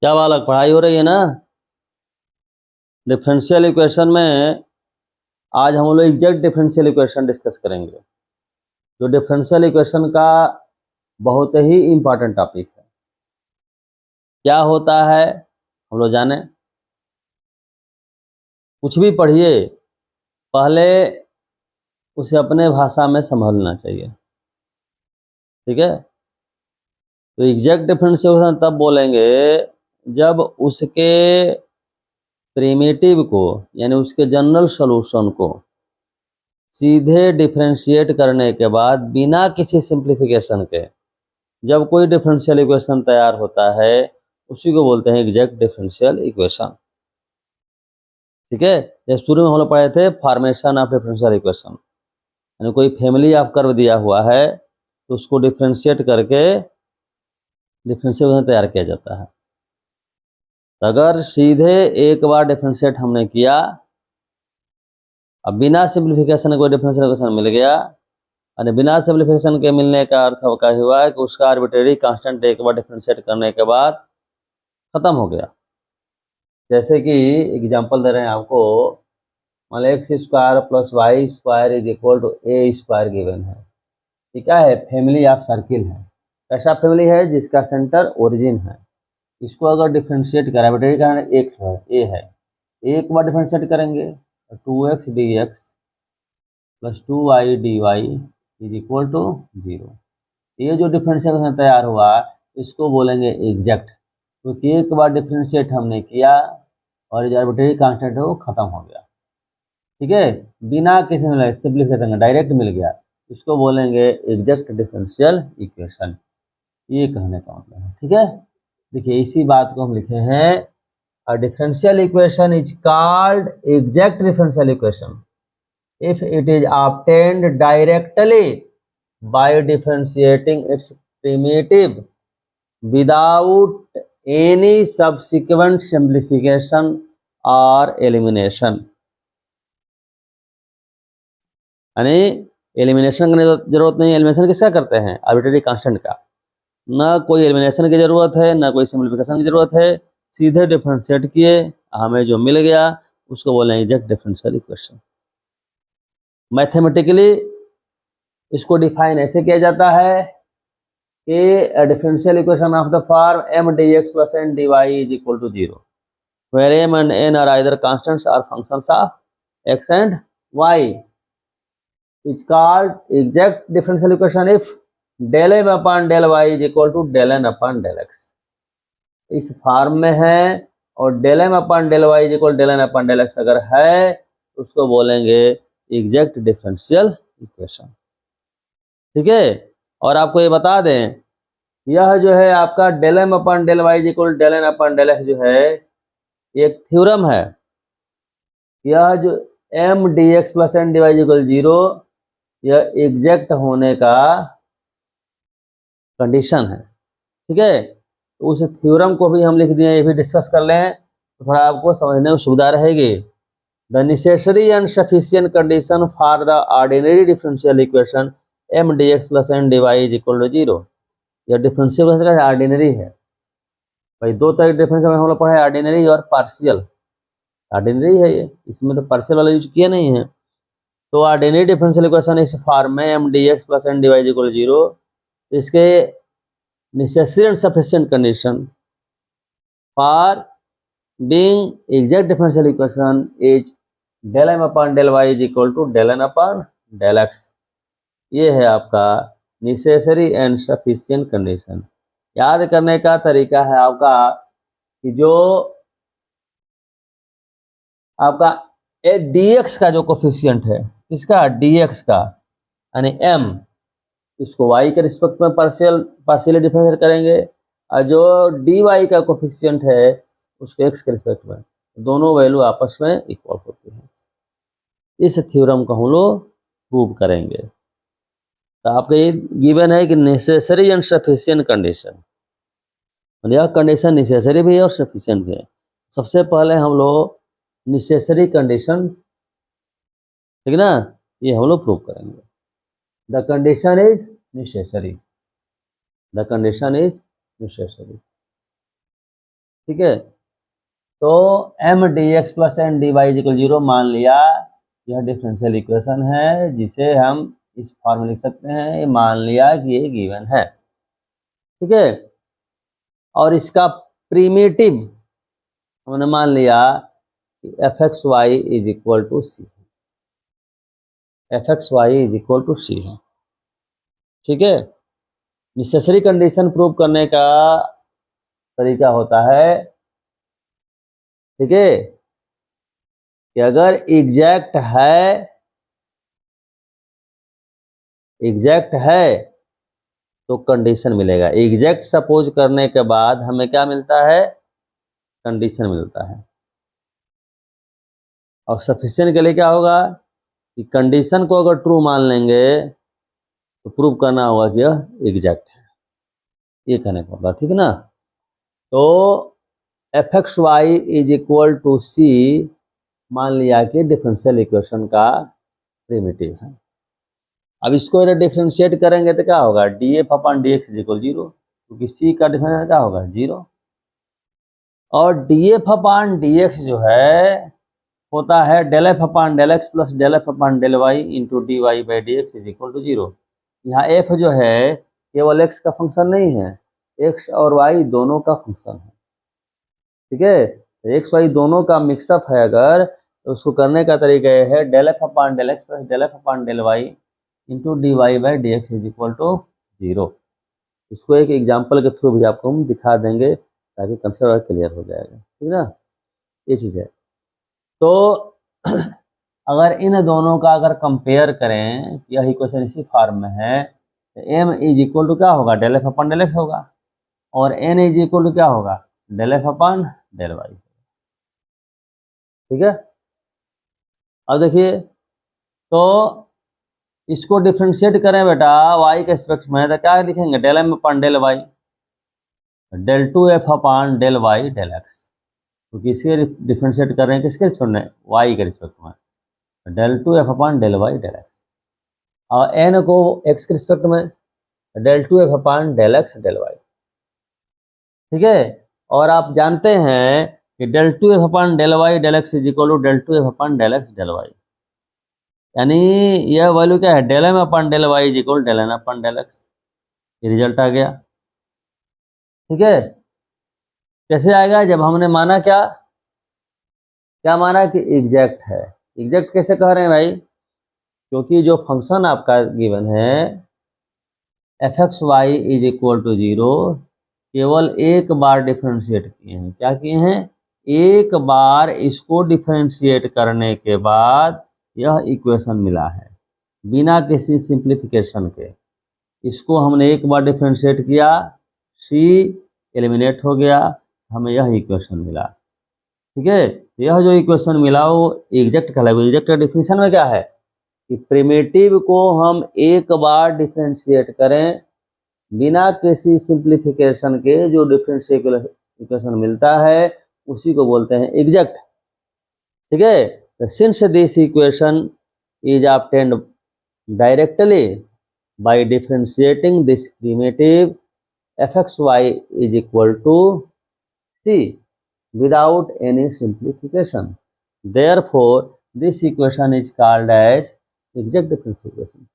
क्या बालक, पढ़ाई हो रही है ना? डिफरेंशियल इक्वेशन में आज हम लोग एग्जैक्ट डिफरेंशियल इक्वेशन डिस्कस करेंगे, जो डिफरेंशियल इक्वेशन का बहुत ही इम्पोर्टेंट टॉपिक है। क्या होता है हम लोग जाने, कुछ भी पढ़िए पहले उसे अपने भाषा में समझना चाहिए, ठीक है? तो एग्जैक्ट डिफरेंशियल इक्वेशन तब बोलेंगे जब उसके प्रिमिटिव को यानी उसके जनरल सॉल्यूशन को सीधे डिफरेंशिएट करने के बाद बिना किसी सिंप्लीफिकेशन के जब कोई डिफरेंशियल इक्वेशन तैयार होता है उसी को बोलते हैं एग्जैक्ट डिफरेंशियल इक्वेशन, ठीक है? ये शुरू में हम लोग पढ़े थे फॉर्मेशन ऑफ डिफरेंशियल इक्वेशन, यानी कोई फैमिली ऑफ कर्व दिया हुआ है तो उसको डिफरेंशिएट करके डिफरेंशियल इक्वेशन तैयार किया जाता है। तो अगर सीधे एक बार डिफरेंशिएट हमने किया, अब बिना सिंप्लीफिकेशन कोई डिफरेंशियल इक्वेशन मिल गया, और बिना सिंप्लीफिकेशन के मिलने का अर्थ क्या हुआ है कि उसका आर्बिट्रेरी कांस्टेंट एक बार डिफरेंशिएट करने के बाद खत्म हो गया। जैसे कि एग्जांपल दे रहे हैं आपको, मान लो X square plus Y square is equal to A square given है। ये क्या है? फैमिली ऑफ सर्किल है। कैसा फैमिली है? जिसका सेंटर ओरिजिन है। इसको अगर डिफरेंशिएट करें, आर्बिट्रेरी का एक है, ए है, एक बार डिफरेंशिएट करेंगे 2x dx plus 2y dy is equal to 0। ये जो डिफरेंशिएशन तैयार हुआ इसको बोलेंगे एग्जैक्ट, क्योंकि एक बार डिफरेंशिएट हमने किया और जो आर्बिट्रेरी कांस्टेंट है वो खत्म हो गया, ठीक है? बिना किसी सिंप्लीफिकेशन का डायरेक्ट मिल गया, इसको बोलेंगे एग्जैक्ट डिफरेंशियल इक्वेशन। ये कहने का मतलब है, ठीक है? देखिए इसी बात को हम लिखे हैं, a differential equation is called exact differential equation if it is obtained directly by differentiating its primitive without any subsequent simplification or elimination। यानी एलिमिनेशन की जरूरत नहीं। एलिमिनेशन किसका करते हैं? आर्बिट्रेरी कांस्टेंट का। ना कोई एलिमिनेशन की जरूरत है, ना कोई सिंप्लीफिकेशन की जरूरत है, सीधे डिफरेंशिएट किए, हमें जो मिल गया उसको बोले एग्जैक्ट डिफरेंशियल इक्वेशन। मैथमेटिकली इसको डिफाइन ऐसे किया जाता है कि differential equation of the form m dx plus n dy is equal to 0 where m and n are either constants or functions of x and y। It's called exact differential equation if del m upon del y is equal to del n upon del x। इस form में है और del m upon del y is equal to del n upon del x अगर है तो उसको बोलेंगे exact differential equation, ठीक है? और आपको ये बता दें, यह जो है आपका del M upon del Y equal del N upon del x जो है एक थ्योरम है। यह जो M D x plus N D Y equal 0 यह एग्जैक्ट होने का कंडीशन है, ठीक है? तो उस थ्योरम को भी हम लिख दिए, ये भी डिस्कस कर लें तो थोड़ा आपको समझने में सुविधा रहेगी। The necessary and sufficient condition for the ordinary differential equation M D x plus N D Y is equal to 0। यह डिफरेंशियल ऑर्डिनरी है भाई। दो तरह के डिफरेंशियल हम लोग पढ़े, ऑर्डिनरी और पार्शियल। ऑर्डिनरी है ये, इसमें तो पार्शियल वाला यूज किया नहीं है। तो ऑर्डिनरी डिफरेंशियल इक्वेशन इस फॉर्म में M D x plus N D Y equal 0, इसके necessary and sufficient condition for being exact differential equation is del M upon del Y is equal to del N upon del x. ये है आपका necessary and sufficient condition. याद करने का तरीका है आपका कि जो आपका dx का जो कोफिशिएंट है, इसका dx का यानी m, इसको y के रिस्पेक्ट में पार्शियली डिफरेंशिएट करेंगे, और जो dy का कोफिशिएंट है उसको x के रिस्पेक्ट में, दोनों वैल्यू आपस में इक्वल होती है। इस थ्योरम को हम लोग प्रूव करेंगे। तो आपका ये गिवन है कि नेसेसरी एंड सफिशिएंट कंडीशन, यह कंडीशन नेसेसरी भी है और सफिशिएंट भी है। सबसे पहले हम लोग नेसेसरी कंडीशन, ठीक है ना, ये हम लोग प्रूव करेंगे। The condition is necessary, the condition is necessary, ठीक है। तो M D x plus N D Y equal 0 मान लिया, यह डिफरेंशियल इक्वेशन है जिसे हम इस फॉर्म में लिख सकते हैं। ये मान लिया कि ये गिवन है, ठीक है। और इसका प्रीमिटिव हमने मान लिया कि F x Y is equal to C, F x Y is equal to C है, ठीक है। नेसेसरी कंडीशन प्रूव करने का तरीका होता है, ठीक है, कि अगर एग्जैक्ट है तो कंडीशन मिलेगा। एग्जैक्ट सपोज करने के बाद हमें क्या मिलता है, कंडीशन मिलता है। और सफिशिएंट के लिए क्या होगा कि कंडीशन को अगर ट्रू मान लेंगे तो प्रूव करना होगा कि यह एग्जैक्ट है, ये कहने का होगा, ठीक है ना। तो F x Y is equal to C मान लिया कि डिफरेंशियल इक्वेशन का प्रिमिटिव है। अब इसको अगर डिफरेंशिएट करेंगे तो क्या होगा, D F upon D x is equal 0, क्योंकि सी का डिफरेंशियल क्या होगा 0। और D F upon D X जो है होता है del F upon del x plus del F upon del Y into D Y by D x is equal to 0। यहाँ एफ जो है केवल एक्स का फंक्शन नहीं है, एक्स और वाई दोनों का फंक्शन है, ठीक है। तो एक्स वाई दोनों का मिक्सअप है अगर, तो उसको करने का तरीका यह है del F upon del x plus del F upon del Y into D Y by D x is equal to 0। इसको एक एग्जाम्पल के थ्रू भी आपको हम दिखा देंगे ताकि कंसेप्ट और क्लियर हो जाएगा, ठीक है ना, ये चीज़ है। तो अगर इन दोनों का अगर कंपेयर करें, यह इक्वेशन इसी फॉर्म में है, तो एम इज इक्वल टू क्या होगा, del F upon del x होगा, और एन इज इक्वल टू क्या होगा, del F upon del y, ठीक है। अब देखिए, तो इसको डिफ्रेंशिएट करें बेटा y के रिस्पेक्ट में, तो क्या लिखेंगे, del M upon del Y, del two f upon del Y del x, क्योंकि इसके डिफ्रेंशिएट कर रहे हैं किसके रिस्पेक्ट में, y के रिस्पेक्ट में, del two f upon del Y del x. और n को x के रिस्पेक्ट में, del two f upon del x del y, ठीक है। और आप जानते हैं कि del two f upon del Y del x is equal to del two f upon del x del y, यानी यह वैल्यू क्या है, del M upon del Y is equal del N upon del x. ये result आ गया, ठीक है। कैसे आएगा, जब हमने माना क्या क्या माना कि एग्जैक्ट है। एग्जैक्ट कैसे कह रहे हैं भाई, क्योंकि जो फंक्शन आपका गिवन है F x Y is equal to 0 केवल एक बार डिफरेंशिएट किए हैं। क्या किए हैं, एक बार इसको डिफरेंशिएट करने के बाद यह इक्वेशन मिला है बिना किसी सिंप्लीफिकेशन के। इसको हमने एक बार डिफरेंशिएट किया, सी एलिमिनेट हो गया, हमें यह इक्वेशन मिला, ठीक है। यह जो इक्वेशन मिला वो एग्जैक्ट कहलाएगा। एग्जैक्ट का डिफिनीशन में क्या है कि प्रिमिटिव को हम एक बार डिफरेंशिएट करें बिना किसी सिंप्लीफिकेशन के, जो डिफरेंशियल इक्वेशन मिलता है उसी को बोलते हैं एग्जैक्ट, ठीक है। Since this equation is obtained directly by differentiating this primitive fxy is equal to c without any simplification. Therefore, this equation is called as exact differential equation.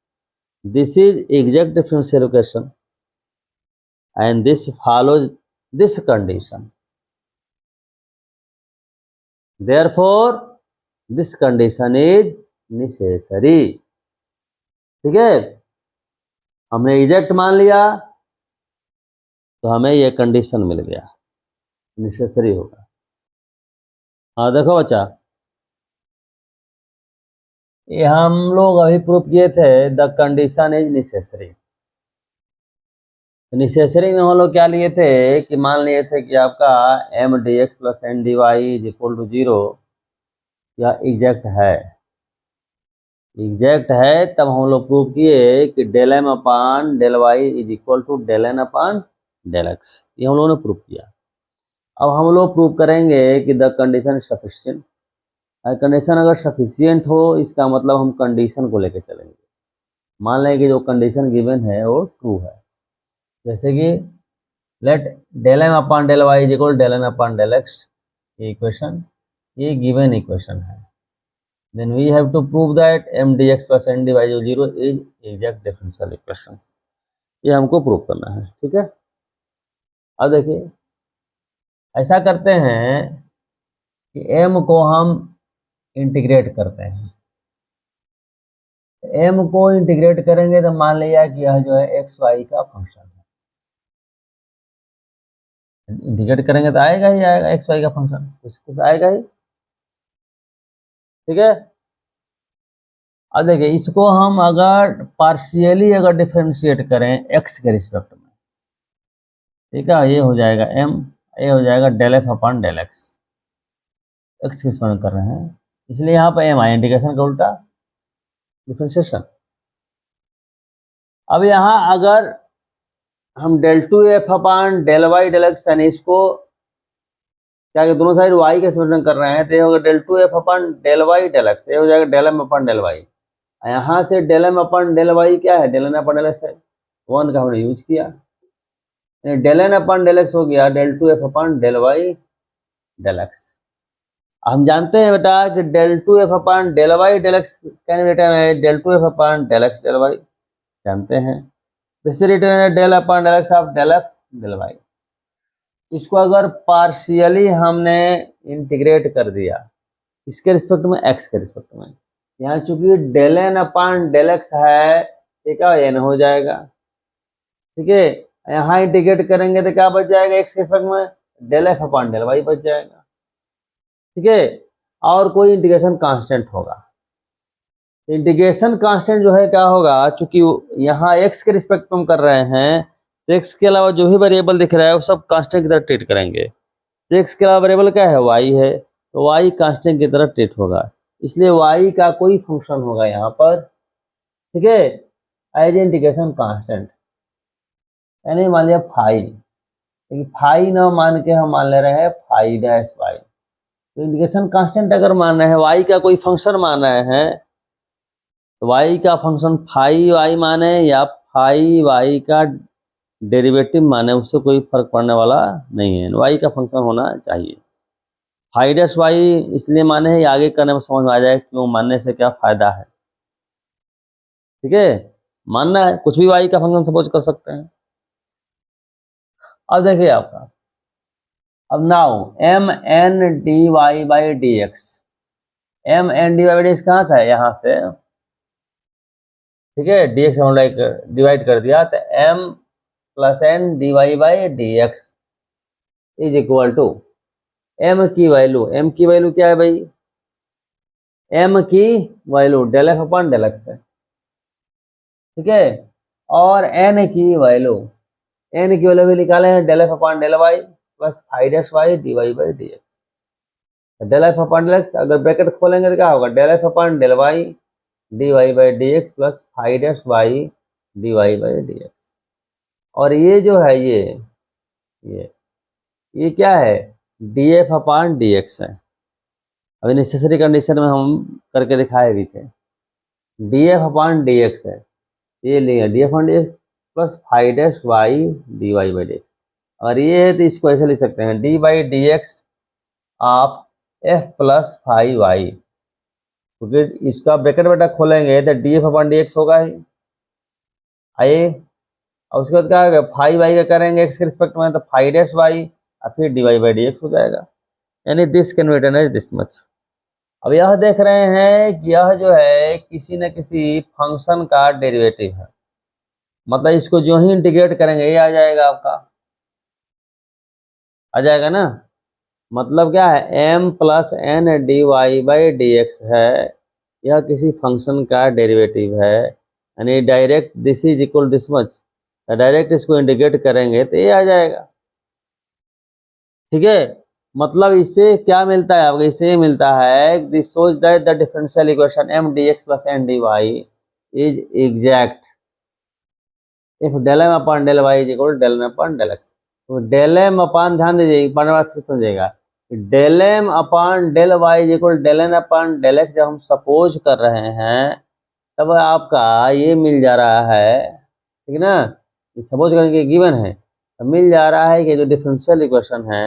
This is exact differential equation and this follows this condition. Therefore, this condition is necessary. ठीक है, हमने exact मान लिया तो हमें ये condition मिल गया, necessary होगा। हाँ देखो बच्चा, ये हम लोग अभी प्रूव किए थे the condition is necessary. Necessary में हम लोग क्या लिए थे कि मान लिए थे कि आपका m D x plus N D Y is equal to 0 या एग्जैक्ट है। एग्जैक्ट है तब हम लोग प्रूव किए कि del m upon del Y is equal to del n upon del x, ये हम लोगों ने प्रूव किया। अब हम लोग प्रूव करेंगे कि द कंडीशन सफिशिएंट। कंडीशन अगर सफिशिएंट हो इसका मतलब हम कंडीशन को लेकर चलेंगे। मान लें कि जो कंडीशन गिवन है वो ट्रू है, जैसे कि let del M upon del Y is equal del N upon del x, ये इक्वेशन, ये गिवन इक्वेशन है। Then we have to prove that m D x plus N D y zero is exact differential equation, ये हमको prove करना है। ठीक है, अब देखिए ऐसा करते हैं कि m को हम इंटीग्रेट करते हैं। m को इंटीग्रेट करेंगे तो मान लिया कि यह जो है एक्स वाई का फंक्शन है, इंटीग्रेट करेंगे तो आएगा ही आएगा, एक्स वाई का फंक्शन कुछ आएगा ही। ठीक है, अब देखिए इसको हम अगर पार्शियली अगर डिफरेंशिएट करें एक्स के रिस्पेक्ट में, ठीक है, ये हो जाएगा m, ये हो जाएगा del F upon del x, x किस पर कर रहे हैं इसलिए यहाँ पर m आया, इंटीग्रेशन का उल्टा डिफरेंशिएशन। अब यहाँ अगर हम del two f upon del Y del x यानी इसको क्या कि दोनों साइड y के रिस्पेक्ट कर रहे हैं, तो ये होगा del two f upon del Y del x, ये हो जाएगा del M upon del y. यहाँ से del M upon del y क्या है, del N upon del x है, वन का हमने यूज किया, del N upon del x हो गया del two f upon del Y del x. हम जानते हैं बेटा कि del two f upon del Y del x can be written है del two f upon del x del y, जानते हैं। दिस रिटन है del upon del x of del f del y. इसको अगर पार्शियली हमने integrate कर दिया इसके रिस्पेक्ट में एक्स के रिस्पेक्ट में, यहाँ चूंकि del N upon del x है, ठीक है, एन हो जाएगा। ठीक है, यहाँ इंटीग्रेट करेंगे तो क्या बच जाएगा एक्स के रिस्पेक्ट में, del F upon del y बच जाएगा। ठीक है, और कोई इंटीग्रेशन कांस्टेंट होगा, इंटीग्रेशन कांस्टेंट जो है क्या होगा, चूंकि यहाँ एक्स के रिस्पेक्ट में हम कर रहे हैं तो एक्स के अलावा जो भी वेरिएबल दिख रहा है वो सब कांस्टेंट की तरह ट्रीट करेंगे। तो एक्स के अलावा वेरिएबल क्या है, वाई है, तो वाई कांस्टेंट की तरह ट्रीट होगा, इसलिए वाई का कोई फंक्शन होगा यहाँ पर, ठीक है, एज इंटीग्रेशन कांस्टेंट, यानी मान लिया फाई, लेकिन फाई ना मान के हम मान ले रहे हैं फाई डैश वाई। तो इंटीग्रेशन कांस्टेंट अगर मान रहे हैं, वाई का कोई फंक्शन मान रहे हैं, तो वाई का फंक्शन फाई वाई माने या फाई वाई का डेरिवेटिव माने, उससे कोई फर्क पड़ने वाला नहीं है, वाई का फंक्शन होना चाहिए। फाई डैश वाई इसलिए माने है, आगे करने में समझ में आ जाए क्यों मानने से क्या फायदा है। ठीक है, मानना है कुछ भी वाई का फंक्शन सपोज कर सकते हैं। अब देखिए आपका, अब now m n D Y by D x, m n D Y by D x कहाँ से है, यहाँ से, ठीक है, डी एक्स हम डिवाइड कर दिया, तो m plus N D Y by D x is equal to m की वैल्यू, एम की वैल्यू क्या है भाई, एम की value del F upon del x है, ठीक है, और एन की वैल्यू भी निकाले हैं del F upon del y plus phi dash y d Y by D x. Del F upon del x अगर ब्रैकेट खोलेंगे तो क्या होगा, del F upon del y d Y by D x plus phi dash y d Y by D x. और ये जो है ये क्या है, d F upon D x है। अभी नेसेसरी कंडीशन में हम करके दिखाए भी थे, d F upon D x है, ये लेंगे d F upon D x plus phi dash y d Y by D x. और ये है तो इसको ऐसे लिख सकते हैं, d by D x of f plus phi y, क्योंकि इसका ब्रैकेट बेटा खोलेंगे तो d F upon D x होगा ही, आइए। और उसके बाद क्या होगा, फाई वाई का करेंगे एक्स के रिस्पेक्ट में, तो फाई डैश वाई और फिर d Y by D x हो जाएगा, यानी this can be written as this much. अब यह देख रहे हैं कि यह जो है किसी न किसी फंक्शन का डेरिवेटिव है, मतलब इसको जो ही इंटीग्रेट करेंगे ये आ जाएगा, आपका आ जाएगा ना, मतलब क्या है, m plus N D Y by D x है, यह किसी फंक्शन का डेरिवेटिव है, यानी direct this is equal this much, direct इसको इंटीग्रेट करेंगे तो ये आ जाएगा। ठीक है, मतलब इससे क्या मिलता है आपको, इससे मिलता है this shows that the differential equation M D x plus N D Y is exact if del M upon del Y is equal del M upon del x. तो डेल एम अपॉन, ध्यान दीजिए पढ़ने बात फिर समझिएगा, del M upon del Y is equal del N upon del x जब हम suppose कर रहे हैं तब आपका ये मिल जा रहा है, ठीक है ना, सपोज करने के गिवन है, तो मिल जा रहा है कि जो डिफरेंशियल इक्वेशन है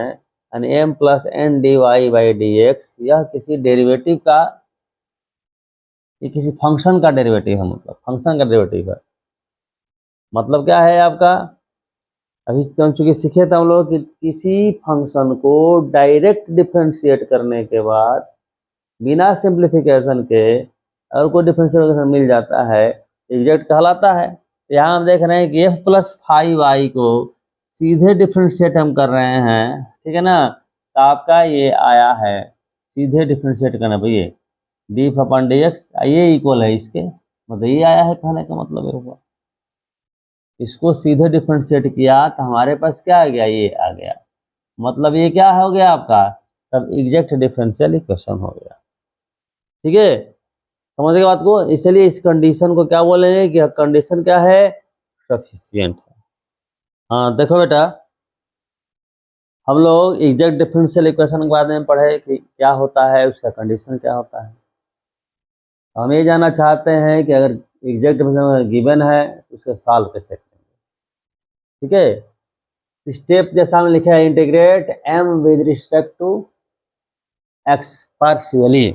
यानी m plus N D Y by D x, यह किसी डेरिवेटिव का, ये किसी फंक्शन का डेरिवेटिव है, मतलब फंक्शन का डेरिवेटिव है। मतलब क्या है आपका, अभी तो हम चूंकि सीखे थे हम लोग कि किसी फंक्शन को डायरेक्ट डिफरेंशिएट करने के बाद बिना सिंप्लीफिकेशन के अगर कोई डिफरेंशियल मिल जाता है, एग्जैक्ट कहलाता है। यहाँ हम देख रहे हैं कि f प्लस 5y को सीधे डिफरेंशिएट हम कर रहे हैं, ठीक है ना। तो आपका ये आया है सीधे डिफरेंशिएट करना भाई, ये डी अपन डी एक्स ये इक्वल है इसके, मतलब ये आया है कहने का मतलब मेरे को। इसको सीधे डिफरेंशिएट किया तो हमारे पास क्या आ गया, ये आ गया। मतलब ये क्या हो गया आपका, तब एग्जैक्ट डिफरेंशियल इक्वेशन हो गया। ठीक है, समझ गए बात को। इसलिए इस कंडीशन को क्या बोलेंगे कि कंडीशन क्या है, सफिशिएंट है। हाँ देखो बेटा, हम लोग एग्जैक्ट डिफरेंशियल इक्वेशन के बारे में पढ़े कि क्या होता है, उसका कंडीशन क्या होता है। हम ये जानना चाहते हैं कि अगर एग्जैक्ट डिफरेंशियल गिवन है तो उसका सॉल्व कैसे करेंगे। ठीक है, स्टेप जैसा हमने लिखा है, integrate m with respect to x partially.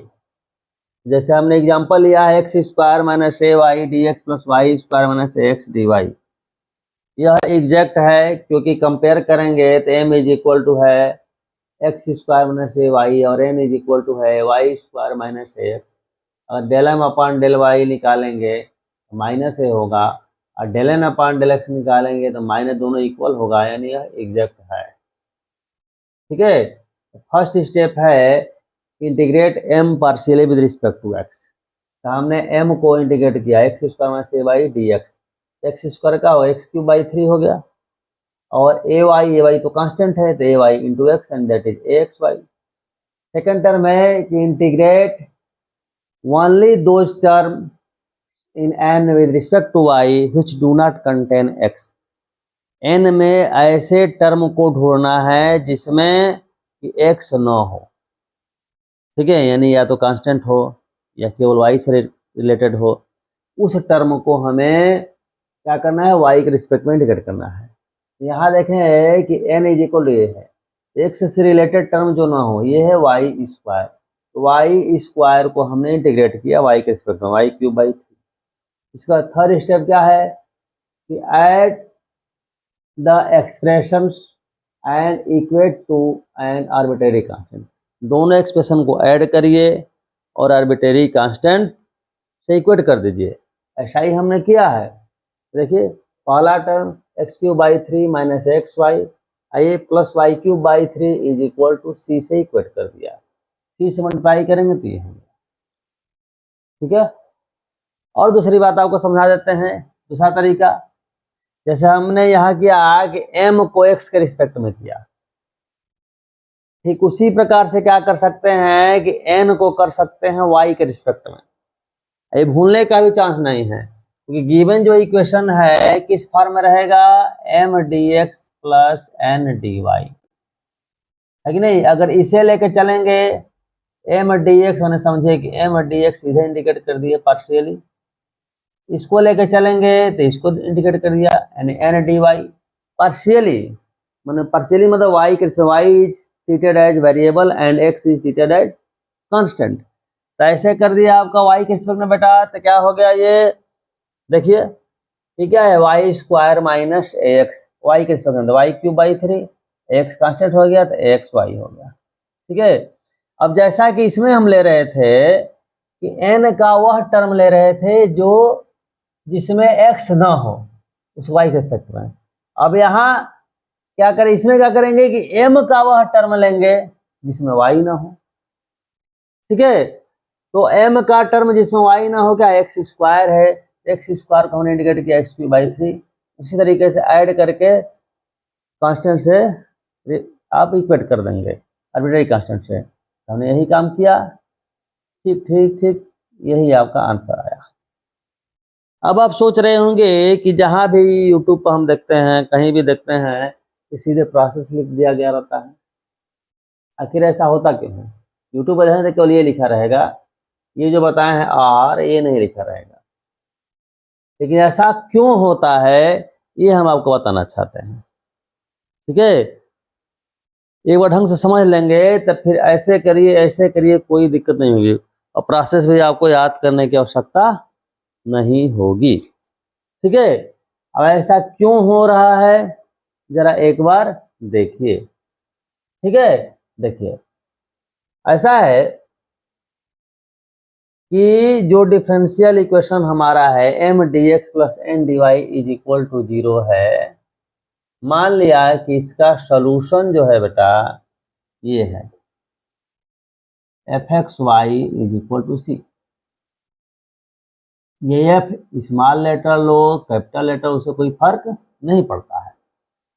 जैसे हमने एग्जांपल लिया है एक्स स्क्वायर माइनस ए Y D x plus Y square minus ए एक्स डी वाई। यह एग्जैक्ट है क्योंकि कंपेयर करेंगे तो m इज इक्वल टू है एक्स स्क्वायर माइनस ए वाई और n इज इक्वल टू है वाई स्क्वायर माइनस ए एक्स। अगर del M upon del Y निकालेंगे तो माइनस ए होगा, और del N upon del x निकालेंगे तो माइनस, दोनों इक्वल होगा, यानी यह एग्जैक्ट है। ठीक है, फर्स्ट स्टेप है integrate m partially with respect to x। तो हमने m को इंटीग्रेट किया एक्स स्क्वायर माइनस ए Y D X, X square का हो एक्स क्यूब बाई 3 हो गया, और ए वाई तो कांस्टेंट है तो A Y into X and that is A x Y. Second term है कि integrate only those term in n with respect to y which do not contain x। n में ऐसे टर्म को ढूंढना है जिसमें कि x न हो। ठीक है, यानी या तो कांस्टेंट हो या केवल y से रिलेटेड हो, उस टर्म को हमें क्या करना है, y के रिस्पेक्ट में इंटीग्रेट करना है। यहाँ देखें कि n इज इक्वल टू ये है, x से रिलेटेड टर्म जो ना हो, ये है वाई स्क्वायर। तो वाई स्क्वायर को हमने इंटीग्रेट किया y के रिस्पेक्ट में, वाई क्यूब बाई 3। इसका थर्ड स्टेप क्या है कि add the expressions and equate to an arbitrary constant. दोनों एक्सप्रेशन को ऐड करिए और आर्बिट्रेरी कांस्टेंट से इक्वेट कर दीजिए। ऐसा ही हमने किया है। देखिए, पहला term X cube by 3 minus x Y, आइए plus Y cube by 3 is equal to C से इक्वेट कर दिया, सी से मल्टीप्लाई करेंगे तो ये होगा। ठीक है, और दूसरी बात आपको समझा देते हैं, दूसरा तरीका। जैसे हमने यहाँ किया कि m को x के रिस्पेक्ट में किया, ठीक उसी प्रकार से क्या कर सकते हैं कि n को कर सकते हैं y के रिस्पेक्ट में। ये भूलने का भी चांस नहीं है, क्योंकि गिवन जो इक्वेशन है किस फॉर्म में रहेगा, m dx plus n dy, है कि नहीं। अगर इसे लेके चलेंगे m dx, मैंने समझे कि m dx इधर इंडिकेट कर दिए पार्शियली, इसको लेके चलेंगे तो इसको इंडिकेट कर दिया, यानी n dy पार्शियली, मतलब पार्शियली मतलब y के respect, y is treated as variable and x is treated as constant. तो ऐसे कर दिया आपका y के रिस्पेक्ट में बेटा, तो क्या हो गया ये देखिए, ये क्या है, वाई स्क्वायर माइनस ए एक्स, वाई के रिस्पेक्ट में y cube by 3, x constant हो गया तो एक्स वाई हो गया। ठीक है, अब जैसा कि इसमें हम ले रहे थे कि n का वह टर्म ले रहे थे जो जिसमें x ना हो, उस y के रिस्पेक्ट में। अब यहाँ क्या करें, इसमें क्या करेंगे कि m का वह टर्म लेंगे जिसमें y ना हो। ठीक है, तो m का टर्म जिसमें y ना हो क्या, एक्स स्क्वायर है, एक्स स्क्वायर को हमने इंडिकेट किया एक्स क्यूब बाई 3। उसी तरीके से ऐड करके कांस्टेंट से आप इक्वेट कर देंगे आर्बिट्रेरी कांस्टेंट से। हमने यही काम किया। ठीक ठीक ठीक, यही आपका आंसर आया। अब आप सोच रहे होंगे कि जहाँ भी यूट्यूब पर हम देखते हैं, कहीं भी देखते हैं कि सीधे प्रोसेस लिख दिया गया रहता है, आखिर ऐसा होता क्यों है। यूट्यूब पर देखने से केवल ये लिखा रहेगा, ये जो बताए हैं आर, ये नहीं लिखा रहेगा। लेकिन ऐसा क्यों होता है ये हम आपको बताना चाहते हैं। ठीक है, एक बार ढंग से समझ लेंगे तब फिर ऐसे करिए, कोई दिक्कत नहीं होगी, और प्रोसेस भी आपको याद करने की आवश्यकता नहीं होगी। ठीक है, अब ऐसा क्यों हो रहा है जरा एक बार देखिए। ठीक है, देखिए ऐसा है कि जो डिफरेंशियल इक्वेशन हमारा है m D x plus N D Y is equal to 0 है, मान लिया है कि इसका सॉल्यूशन जो है बेटा ये है F x Y is equal to C. ये एफ स्मॉल लेटर लो कैपिटल लेटर उससे कोई फर्क नहीं पड़ता है।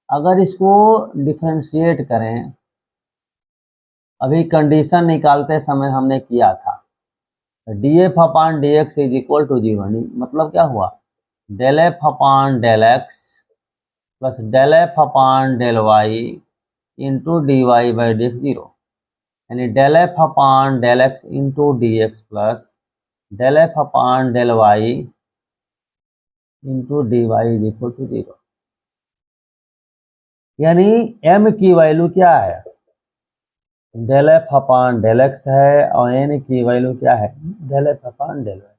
अगर इसको डिफरेंशिएट करें, अभी कंडीशन निकालते समय हमने किया था d f upon d x is equal to 0, मतलब क्या हुआ del f upon del x plus del f upon del Y into D Y by D x 0, यानी del f upon del x into d x plus del f upon del Y into D Y is equal to 0। यानी m की value क्या है del f upon del x है और n की value क्या है del f upon del Y.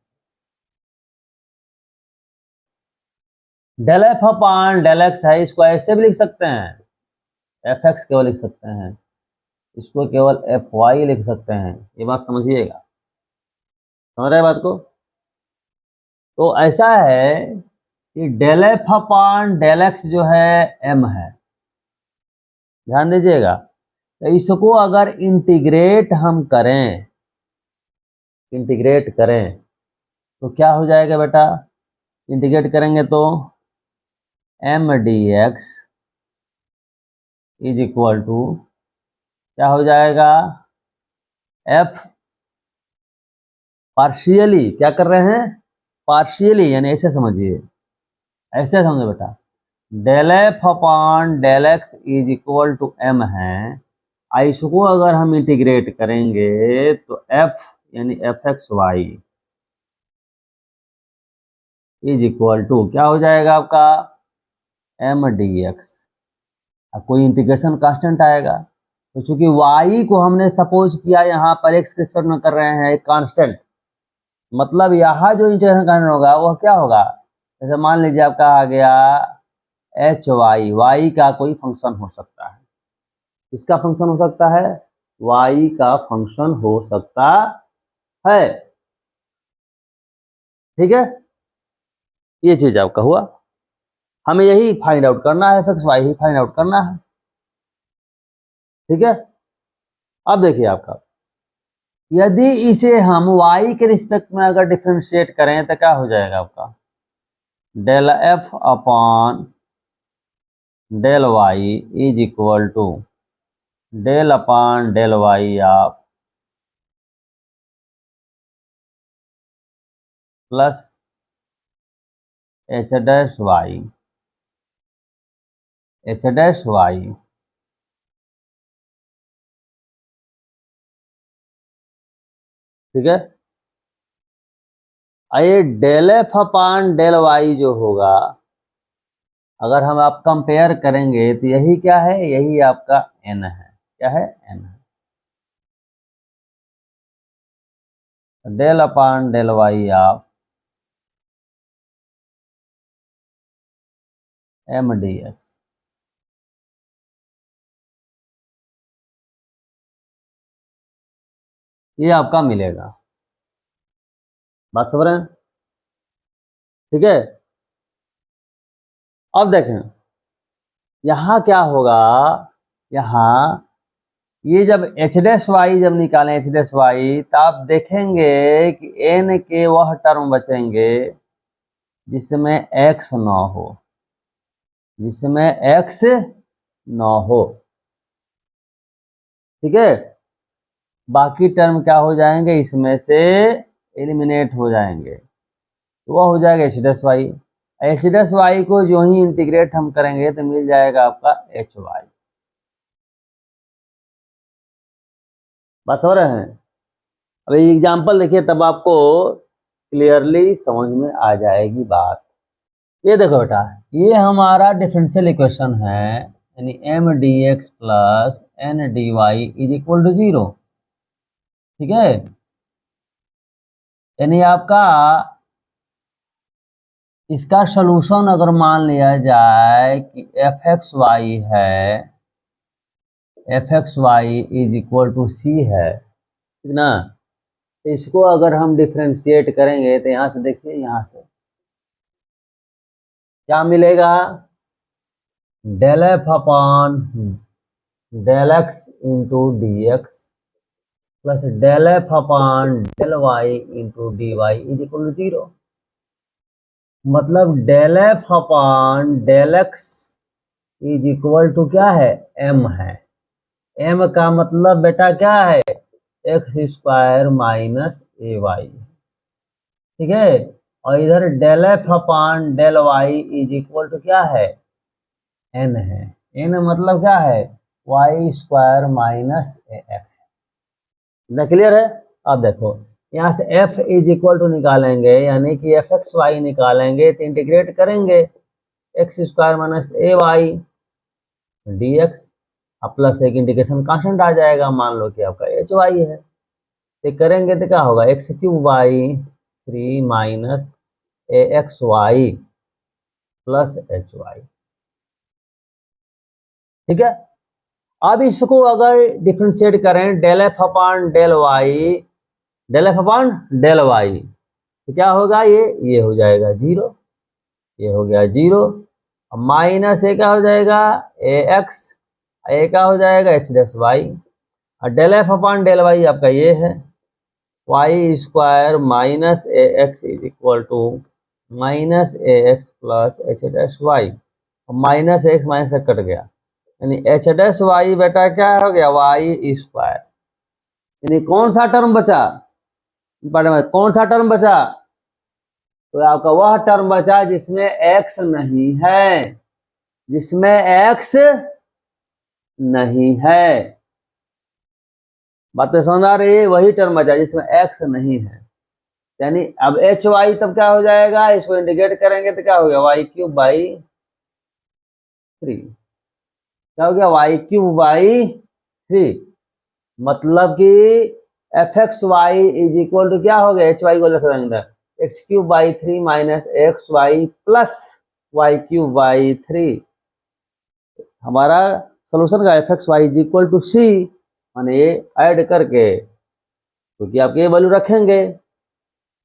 Del f upon del x है, इसको ऐसे भी लिख सकते हैं एफ एक्स केवल लिख सकते हैं, इसको केवल एफ वाई लिख सकते हैं। ये बात समझिएगा, समझ रहे बात को। तो ऐसा है कि del f upon del x जो है m है, ध्यान दीजिएगा। तो इसको अगर इंटीग्रेट हम करें, इंटीग्रेट करें तो क्या हो जाएगा बेटा, इंटीग्रेट करेंगे तो M D x is equal to क्या हो जाएगा एफ पार्शियली, क्या कर रहे हैं पार्शियली, यानी ऐसे समझिए, ऐसे समझो बेटा del F upon del x is equal to m है। इसको अगर हम इंटीग्रेट करेंगे तो एफ यानी f x Y is equal to क्या हो जाएगा आपका एम डी एक्स। कोई इंटीग्रेशन कांस्टेंट आएगा, तो चूंकि y को हमने सपोज किया यहाँ पर x के रिस्पेक्ट में कर रहे हैं एक कांस्टेंट, मतलब यहाँ जो इंटीग्रेशन कांस्टेंट होगा वह क्या होगा, जैसे मान लीजिए आपका आ गया एच वाई, वाई का कोई फंक्शन हो सकता है, किसका फंक्शन हो सकता है y का फंक्शन हो सकता है। ठीक है, ये चीज आपका हुआ, हमें यही फाइंड आउट करना है, F x why he find out करना है। ठीक है, अब देखिए आपका यदि इसे हम y के रिस्पेक्ट में अगर डिफरेंशिएट करें तो क्या हो जाएगा आपका del F upon del Y is equal to del upon del y of plus h dash y, h dash y. ठीक है, ये del F upon del y जो होगा अगर हम आप कंपेयर करेंगे तो यही क्या है, यही आपका n है, क्या है n है, del upon del y of m D x. ये आपका मिलेगा, बात समझ रहे हैं। ठीक है, अब देखें यहां क्या होगा, यहां ये जब एच डैश वाई जब निकालें एच डैश वाई तो आप देखेंगे कि n के वह टर्म बचेंगे जिसमें x न हो, जिसमें x न हो। ठीक है, बाकी टर्म क्या हो जाएंगे इसमें से एलिमिनेट हो जाएंगे, तो वह हो जाएगा h dash y. H dash y को जो ही इंटीग्रेट हम करेंगे तो मिल जाएगा आपका एच वाई। बात हो रहे हैं, अब एग्जाम्पल देखिए तब आपको क्लियरली समझ में आ जाएगी बात। ये देखो बेटा, ये हमारा डिफरेंशियल इक्वेशन है यानी m D x plus N D Y is equal to 0। ठीक है, यानी आपका इसका सलूशन अगर मान लिया जाए कि एफ एक्स वाई है, F x Y is equal to C है, ठीक ना। तो इसको अगर हम डिफ्रेंशिएट करेंगे तो यहाँ से देखिए, यहाँ से क्या मिलेगा, del F upon del x into d x plus del F upon del Y into D Y is equal to 0। मतलब del F upon del x is equal to क्या है, एम है। एम का मतलब बेटा क्या है, एक्स स्क्वायर माइनस ए y, ठीक है। और इधर del F upon del Y is equal to क्या है, एन है। एन मतलब क्या है, वाई स्क्वायर माइनस ए एक्स। क्लियर है। अब देखो यहाँ से f इज इक्वल टू निकालेंगे, यानी कि एफ एक्स वाई निकालेंगे तो इंटीग्रेट करेंगे एक्स स्क्वायर माइनस ए वाई डी एक्स, अब प्लस एक इंटीग्रेशन कांस्टेंट आ जाएगा, मान लो कि आपका एच वाई है। तो करेंगे तो क्या होगा, एक्स क्यूब वाई 3 माइनस ए x Y plus H Y. ठीक है, अब इसको अगर डिफ्रेंशिएट करें del F upon del Y, del F upon del Y, तो क्या होगा, ये हो जाएगा 0, ये हो गया 0। माइनस ए क्या हो जाएगा, ए एक्स, ए क्या हो जाएगा, एच डैश वाई। और del F upon del y आपका ये है, Y square minus A x is equal to minus A x plus h dash y. Minus x minus cut गया, यानी एच डैश वाई बेटा क्या हो गया, वाई स्क्वायर। यानी कौन सा टर्म बचा, कौन सा टर्म बचा, तो आपका वह टर्म बचा जिसमें x नहीं है, जिसमें x नहीं है। बातें समझ आ रही है, वही टर्म बचा जिसमें x नहीं है। यानी अब एच वाई तब क्या हो जाएगा, इसको इंटीग्रेट करेंगे तो क्या हो गया, वाई क्यूब बाई 3। क्या हो गया, वाई क्यूब बाई 3। मतलब कि F x Y is equal to क्या हो गया, एच वाई को लिख देंगे X cube by 3 minus x Y plus Y cube by 3। हमारा सोल्यूशन का F x Y is equal to C, माने ये ऐड करके, क्योंकि आप ये वैल्यू रखेंगे,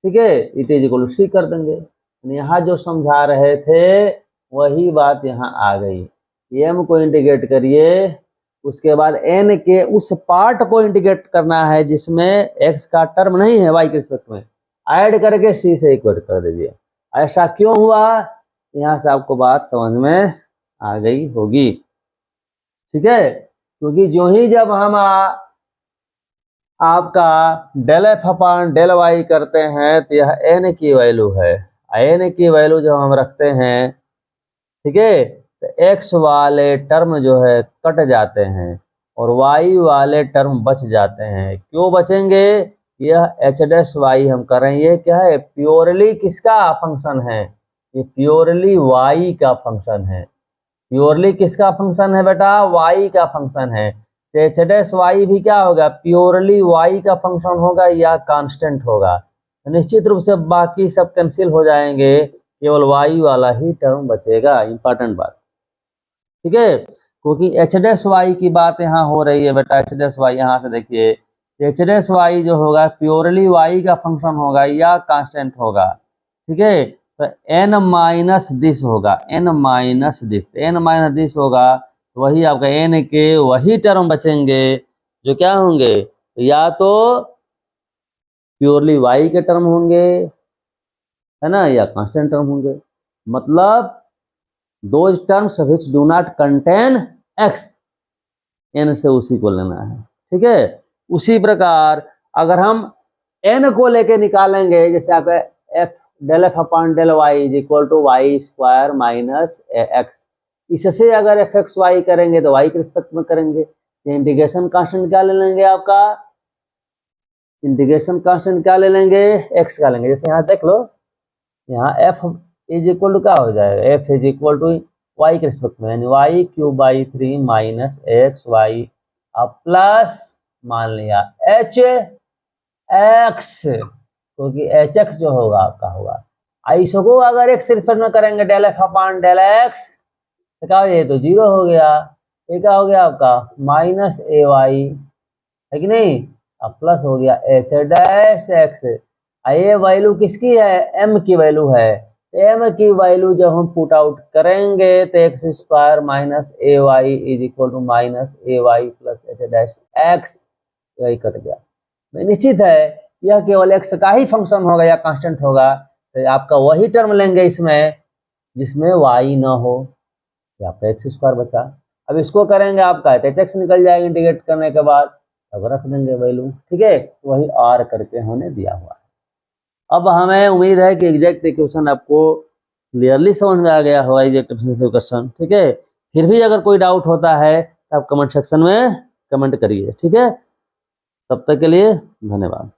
ठीक है, इट इज इक्वल टू सी कर देंगे। यहाँ जो समझा रहे थे वही बात यहाँ आ गई। एम को इंटीग्रेट करिए, उसके बाद एन के उस पार्ट को इंटीग्रेट करना है जिसमें एक्स का टर्म नहीं है वाई के रिस्पेक्ट में, ऐड करके सी से इक्वेट कर दीजिए। ऐसा क्यों हुआ, यहाँ से आपको बात समझ में आ गई होगी। ठीक है, क्योंकि जो ही जब हम आपका del F upon del y करते हैं तो यह एन की वैल्यू है, एन की वैल्यू जब हम रखते हैं, ठीक है, तो एक्स वाले टर्म जो है कट जाते हैं और वाई वाले टर्म बच जाते हैं। क्यों बचेंगे, यह एच डैश वाई हम कर रहे हैं, ये क्या है, प्योरली किसका फंक्शन है, ये प्योरली वाई का फंक्शन है। प्योरली किसका फंक्शन है बेटा, वाई का फंक्शन है। तो एच डैश वाई भी क्या होगा, प्योरली वाई का फंक्शन होगा या कांस्टेंट होगा। तो निश्चित रूप से बाकी सब कैंसिल हो जाएंगे, केवल वाई वाला ही टर्म बचेगा। इंपॉर्टेंट बात, ठीक है, क्योंकि एच डैश वाई की बात यहाँ हो रही है बेटा। एच डैश वाई यहाँ से देखिए, एच डैश वाई जो होगा प्योरली वाई का फंक्शन होगा या कांस्टेंट होगा, ठीक है। तो एन माइनस दिस होगा, n minus this, n minus this होगा, तो वही आपका एन के वही टर्म बचेंगे जो क्या होंगे, या तो प्योरली वाई के टर्म होंगे, है ना, या कांस्टेंट टर्म होंगे। मतलब those terms which do not contain x, n से उसी को लेना है, ठीक है। उसी प्रकार अगर हम एन को लेके निकालेंगे, जैसे आपका f del F upon del Y is equal to y square minus x, इससे अगर एफ एक्स वाई करेंगे तो वाई के रिस्पेक्ट में करेंगे। इंटीग्रेशन कांस्टेंट क्या ले लेंगे, आपका इंटीग्रेशन कांस्टेंट क्या ले लेंगे, एक्स का लेंगे। जैसे यहाँ देख लो, यहाँ एफ इज इक्वल टू क्या हो जाएगा, f is equal to y के रिस्पेक्ट में, यानी y cube by 3 minus x y अब प्लस मान लिया एच एक्स, क्योंकि एच एक्स जो होगा आपका होगा आइसो को अगर एक्स के रिस्पेक्ट में करेंगे del F upon del x तो क्या हो जाए, तो जीरो हो गया। ये क्या हो गया आपका माइनस ए वाई है कि नहीं, अब प्लस हो गया एच डैश एक्स। ये वैल्यू किसकी है, एम की वैल्यू है। एम की वैल्यू जब हम पुट आउट करेंगे तो x square minus A y is equal to minus A y plus h dash x, यही कट गया। निश्चित है यह केवल एक्स का ही फंक्शन होगा या कांस्टेंट होगा, तो आपका वही टर्म लेंगे इसमें जिसमें वाई ना हो, तो आपका एक्स स्क्वायर बचा। अब इसको करेंगे आपका एच एक्स निकल जाएगा इंटीग्रेट करने के बाद, अब रख देंगे वैल्यू, ठीक है, वही आर करके हमने दिया हुआ है। अब हमें उम्मीद है कि एग्जैक्ट इक्वेशन आपको क्लियरली समझ में आ गया होगा, एग्जैक्ट क्वेश्चन, ठीक है। फिर भी अगर कोई डाउट होता है तो आप कमेंट सेक्शन में कमेंट करिए, ठीक है। तब तक के लिए धन्यवाद।